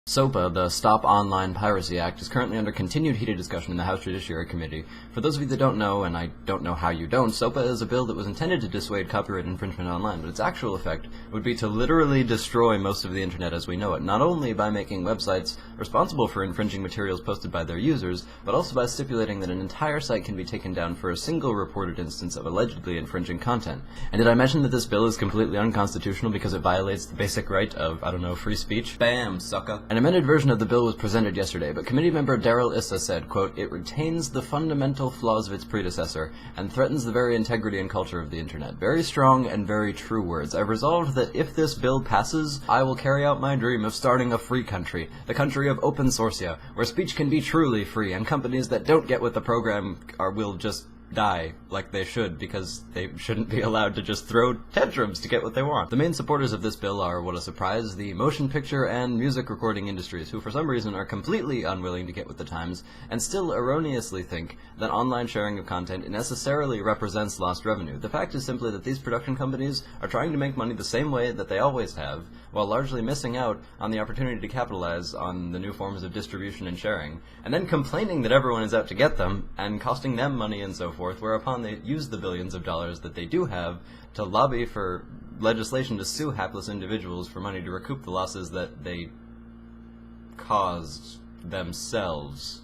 SOPA, the Stop Online Piracy Act, is currently under continued heated discussion in the House Judiciary Committee. For those of you that don't know, and I don't know how you don't, SOPA is a bill that was intended to dissuade copyright infringement online, but its actual effect would be to literally destroy most of the internet as we know it, not only by making websites responsible for infringing materials posted by their users, but also by stipulating that an entire site can be taken down for a single reported instance of allegedly infringing content. And did I mention that this bill is completely unconstitutional because it violates the basic right of, free speech? Bam, sucker. An amended version of the bill was presented yesterday, but committee member Daryl Issa said, quote, "It retains the fundamental flaws of its predecessor and threatens the very integrity and culture of the internet." Very strong and very true words. I've resolved that if this bill passes, I will carry out my dream of starting a free country, the country of open sourcia, where speech can be truly free, and companies that don't get with the program will just die like they should, because they shouldn't be allowed to just throw tantrums to get what they want. The main supporters of this bill are, what a surprise, the motion picture and music recording industries, who for some reason are completely unwilling to get with the times and still erroneously think that online sharing of content necessarily represents lost revenue. The fact is simply that these production companies are trying to make money the same way that they always have, while largely missing out on the opportunity to capitalize on the new forms of distribution and sharing, and then complaining that everyone is out to get them and costing them money and so forth, whereupon they use the billions of dollars that they do have to lobby for legislation to sue hapless individuals for money to recoup the losses that they caused themselves.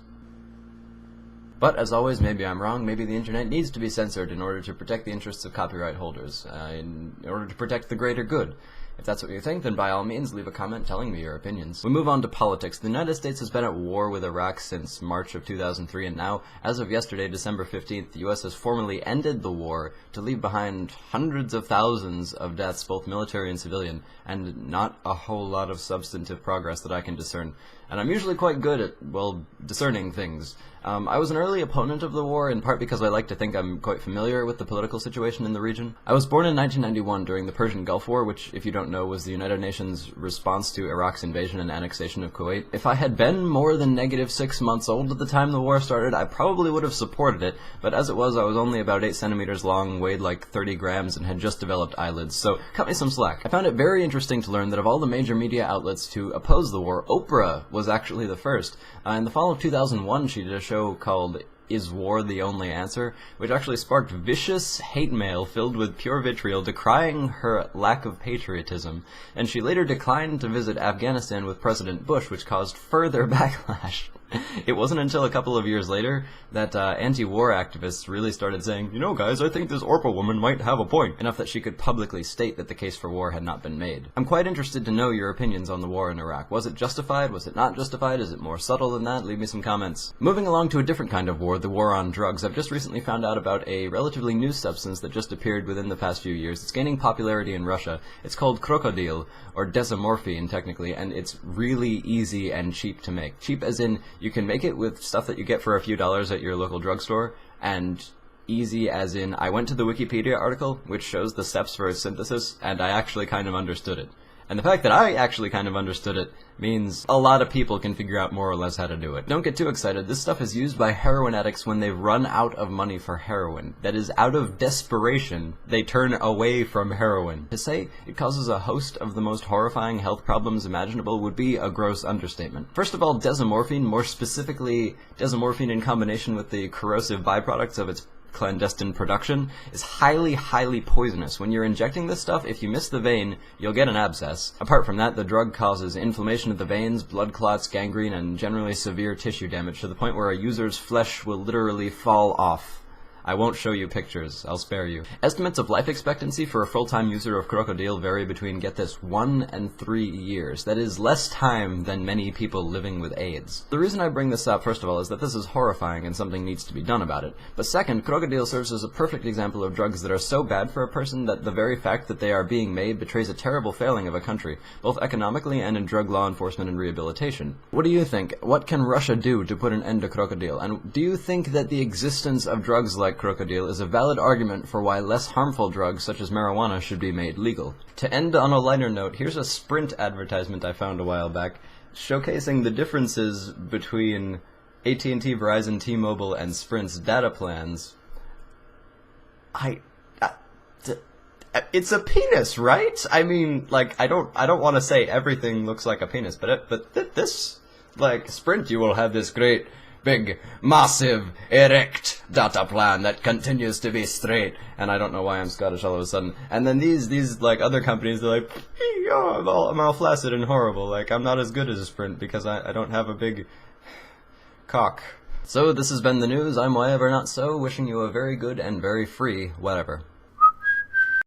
But, as always, maybe I'm wrong. Maybe the internet needs to be censored in order to protect the interests of copyright holders, in order to protect the greater good. If that's what you think, then by all means leave a comment telling me your opinions. We move on to politics. The United States has been at war with Iraq since March of 2003, and now, as of yesterday, December 15th, the U.S. has formally ended the war to leave behind hundreds of thousands of deaths, both military and civilian, and not a whole lot of substantive progress that I can discern. And I'm usually quite good at, discerning things. I was an early opponent of the war, in part because I like to think I'm quite familiar with the political situation in the region. I was born in 1991 during the Persian Gulf War, which, if you don't know, was the United Nations' response to Iraq's invasion and annexation of Kuwait. If I had been more than -6 months old at the time the war started, I probably would have supported it, but as it was, I was only about 8 centimeters long, weighed like 30 grams, and had just developed eyelids, so cut me some slack. I found it very interesting to learn that of all the major media outlets to oppose the war, Oprah was actually the first. In the fall of 2001, she did a show called Is War the Only Answer?, which actually sparked vicious hate mail filled with pure vitriol decrying her lack of patriotism, and she later declined to visit Afghanistan with President Bush, which caused further backlash. It wasn't until a couple of years later that anti-war activists really started saying, "You know, guys, I think this Oprah woman might have a point," enough that she could publicly state that the case for war had not been made. I'm quite interested to know your opinions on the war in Iraq. Was it justified? Was it not justified? Is it more subtle than that? Leave me some comments. Moving along to a different kind of war, the war on drugs. I've just recently found out about a relatively new substance that just appeared within the past few years. It's gaining popularity in Russia. It's called crocodile, or desamorphine technically, and it's really easy and cheap to make. Cheap as in, you can make it with stuff that you get for a few dollars at your local drugstore, and easy as in, I went to the Wikipedia article, which shows the steps for its synthesis, and I actually kind of understood it. And the fact that I actually kind of understood it means a lot of people can figure out more or less how to do it. Don't get too excited. This stuff is used by heroin addicts when they've run out of money for heroin. That is, out of desperation, they turn away from heroin. To say it causes a host of the most horrifying health problems imaginable would be a gross understatement. First of all, desamorphine, more specifically desamorphine in combination with the corrosive byproducts of its clandestine production, is highly, highly poisonous. When you're injecting this stuff, if you miss the vein, you'll get an abscess. Apart from that, the drug causes inflammation of the veins, blood clots, gangrene, and generally severe tissue damage to the point where a user's flesh will literally fall off. I won't show you pictures, I'll spare you. Estimates of life expectancy for a full-time user of crocodile vary between, get this, 1 and 3 years. That is less time than many people living with AIDS. The reason I bring this up, first of all, is that this is horrifying and something needs to be done about it. But second, crocodile serves as a perfect example of drugs that are so bad for a person that the very fact that they are being made betrays a terrible failing of a country, both economically and in drug law enforcement and rehabilitation. What do you think? What can Russia do to put an end to crocodile? And do you think that the existence of drugs like crocodile is a valid argument for why less harmful drugs such as marijuana should be made legal? To end on a lighter note, here's a Sprint advertisement I found a while back showcasing the differences between AT&T, Verizon, T-Mobile, and Sprint's data plans. it's a penis, right? I mean, like, I don't want to say everything looks like a penis, but this, like, Sprint, you will have this great, big, massive, erect data plan that continues to be straight. And I don't know why I'm Scottish all of a sudden. And then these like, other companies, they're like, oh, I'm all flaccid and horrible. Like, I'm not as good as Sprint because I don't have a big cock. So this has been the news. I'm Whatever Not So, wishing you a very good and very free whatever.